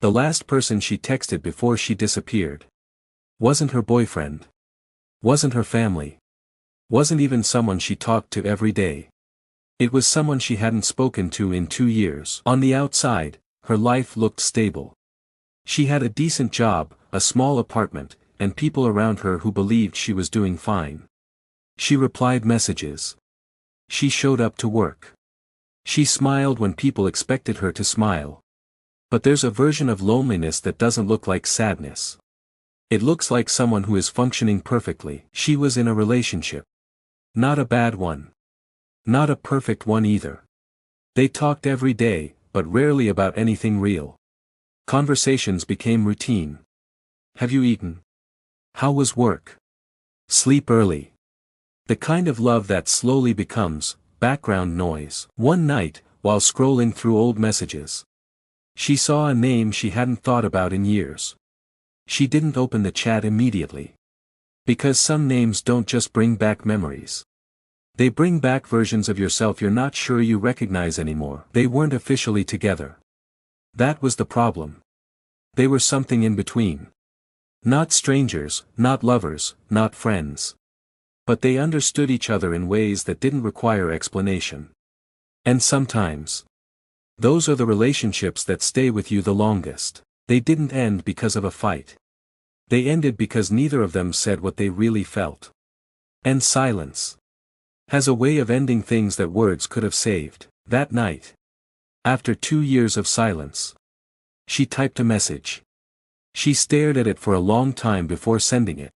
The last person she texted before she disappeared. Wasn't her boyfriend. Wasn't her family. Wasn't even someone she talked to every day. It was someone she hadn't spoken to in 2 years. On the outside, her life looked stable. She had a decent job, a small apartment, and people around her who believed she was doing fine. She replied messages. She showed up to work. She smiled when people expected her to smile. But there's a version of loneliness that doesn't look like sadness. It looks like someone who is functioning perfectly. She was in a relationship. Not a bad one. Not a perfect one either. They talked every day, but rarely about anything real. Conversations became routine. Have you eaten? How was work? Sleep early. The kind of love that slowly becomes background noise. One night, while scrolling through old messages, she saw a name she hadn't thought about in years. She didn't open the chat immediately. Because some names don't just bring back memories. They bring back versions of yourself you're not sure you recognize anymore. They weren't officially together. That was the problem. They were something in between. Not strangers, not lovers, not friends. But they understood each other in ways that didn't require explanation. And sometimes, those are the relationships that stay with you the longest. They didn't end because of a fight. They ended because neither of them said what they really felt. And silence has a way of ending things that words could have saved. That night, after 2 years of silence, she typed a message. She stared at it for a long time before sending it.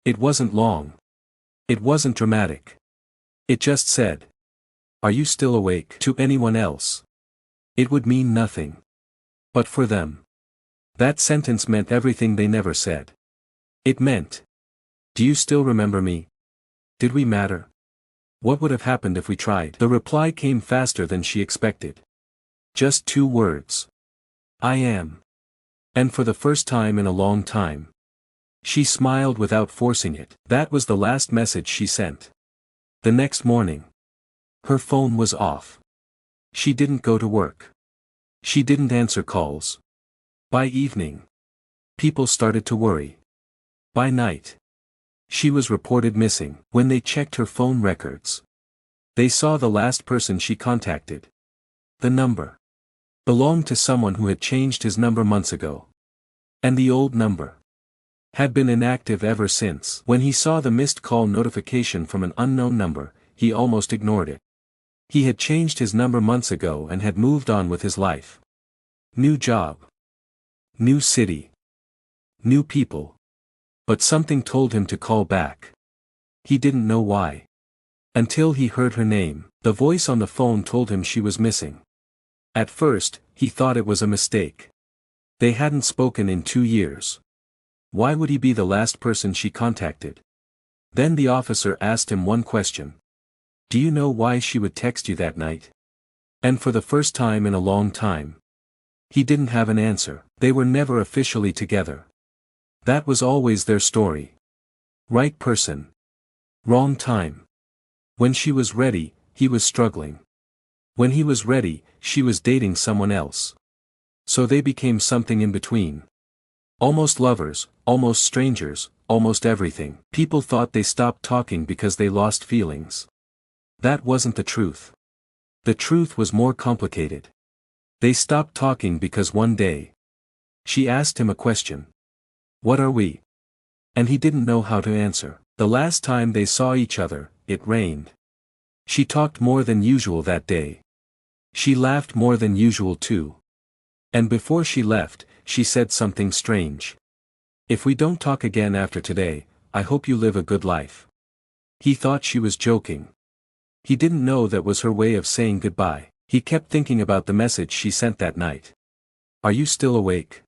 It wasn't long. It wasn't dramatic. It just said, "Are you still awake?" To anyone else, it would mean nothing. But for them, that sentence meant everything they never said. It meant, "Do you still remember me? Did we matter? What would have happened if we tried?" The reply came faster than she expected. Just 2 words. "I am." And for the first time in a long time, she smiled without forcing it. That was the last message she sent. The next morning, her phone was off. She didn't go to work. She didn't answer calls. By evening, people started to worry. By night, she was reported missing. When they checked her phone records, they saw the last person she contacted. The number belonged to someone who had changed his number months ago. And the old number had been inactive ever since. When he saw the missed call notification from an unknown number, he almost ignored it. He had changed his number months ago and had moved on with his life. New job. New city. New people. But something told him to call back. He didn't know why. Until he heard her name. The voice on the phone told him she was missing. At first, he thought it was a mistake. They hadn't spoken in 2 years. Why would he be the last person she contacted? Then the officer asked him one question. "Do you know why she would text you that night?" And for the first time in a long time, he didn't have an answer. They were never officially together. That was always their story. Right person. Wrong time. When she was ready, he was struggling. When he was ready, she was dating someone else. So they became something in between. Almost lovers, almost strangers, almost everything. People thought they stopped talking because they lost feelings. That wasn't the truth. The truth was more complicated. They stopped talking because one day, she asked him a question. "What are we?" And he didn't know how to answer. The last time they saw each other, it rained. She talked more than usual that day. She laughed more than usual too. And before she left, she said something strange. "If we don't talk again after today, I hope you live a good life." He thought she was joking. He didn't know that was her way of saying goodbye. He kept thinking about the message she sent that night. "Are you still awake?"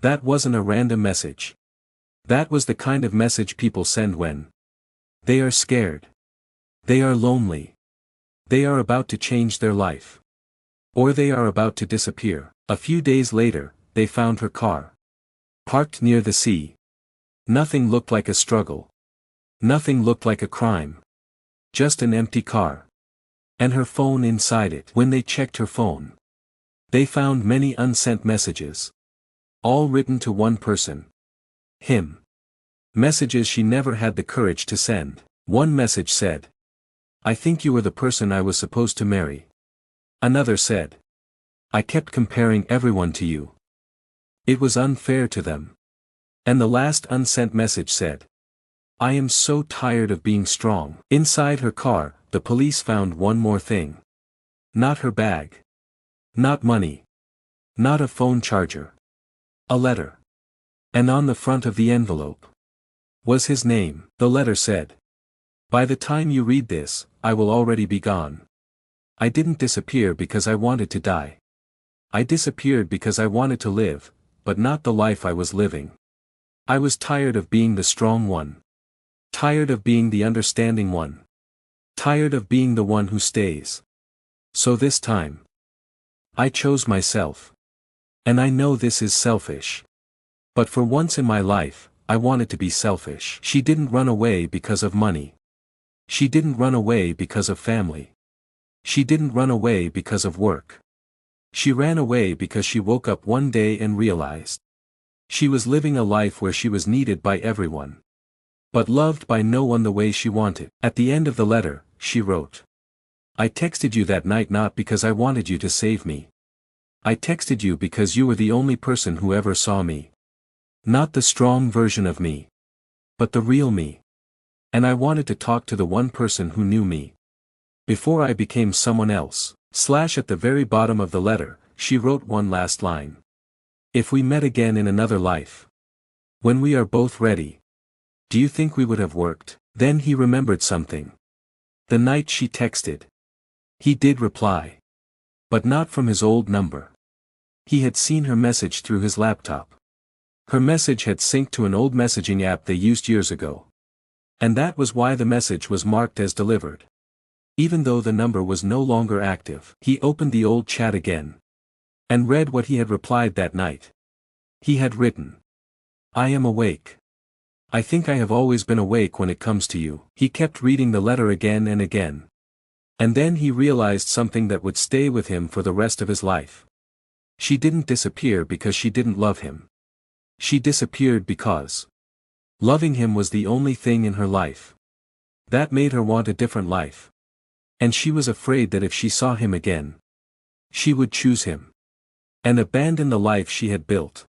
That wasn't a random message. That was the kind of message people send when they are scared. They are lonely. They are about to change their life. Or they are about to disappear. A few days later, they found her car parked near the sea. Nothing looked like a struggle. Nothing looked like a crime. Just an empty car. And her phone inside it. When they checked her phone, they found many unsent messages. All written to one person. Him. Messages she never had the courage to send. One message said, "I think you are the person I was supposed to marry." Another said, "I kept comparing everyone to you. It was unfair to them." And the last unsent message said, "I am so tired of being strong." Inside her car, the police found one more thing. Not her bag. Not money. Not a phone charger. A letter. And on the front of the envelope was his name. The letter said, "By the time you read this, I will already be gone. I didn't disappear because I wanted to die. I disappeared because I wanted to live, but not the life I was living. I was tired of being the strong one. Tired of being the understanding one. Tired of being the one who stays. So this time, I chose myself. And I know this is selfish. But for once in my life, I wanted to be selfish." She didn't run away because of money. She didn't run away because of family. She didn't run away because of work. She ran away because she woke up one day and realized she was living a life where she was needed by everyone, but loved by no one the way she wanted. At the end of the letter, she wrote, "I texted you that night not because I wanted you to save me. I texted you because you were the only person who ever saw me. Not the strong version of me, but the real me. And I wanted to talk to the one person who knew me before I became someone else." At the very bottom of the letter, she wrote one last line. "If we met again in another life, when we are both ready, do you think we would have worked?" Then he remembered something. The night she texted, he did reply. But not from his old number. He had seen her message through his laptop. Her message had synced to an old messaging app they used years ago. And that was why the message was marked as delivered. Even though the number was no longer active. He opened the old chat again. And read what he had replied that night. He had written, "I am awake. I think I have always been awake when it comes to you." He kept reading the letter again and again. And then he realized something that would stay with him for the rest of his life. She didn't disappear because she didn't love him. She disappeared because loving him was the only thing in her life. That made her want a different life. And she was afraid that if she saw him again, she would choose him and abandon the life she had built.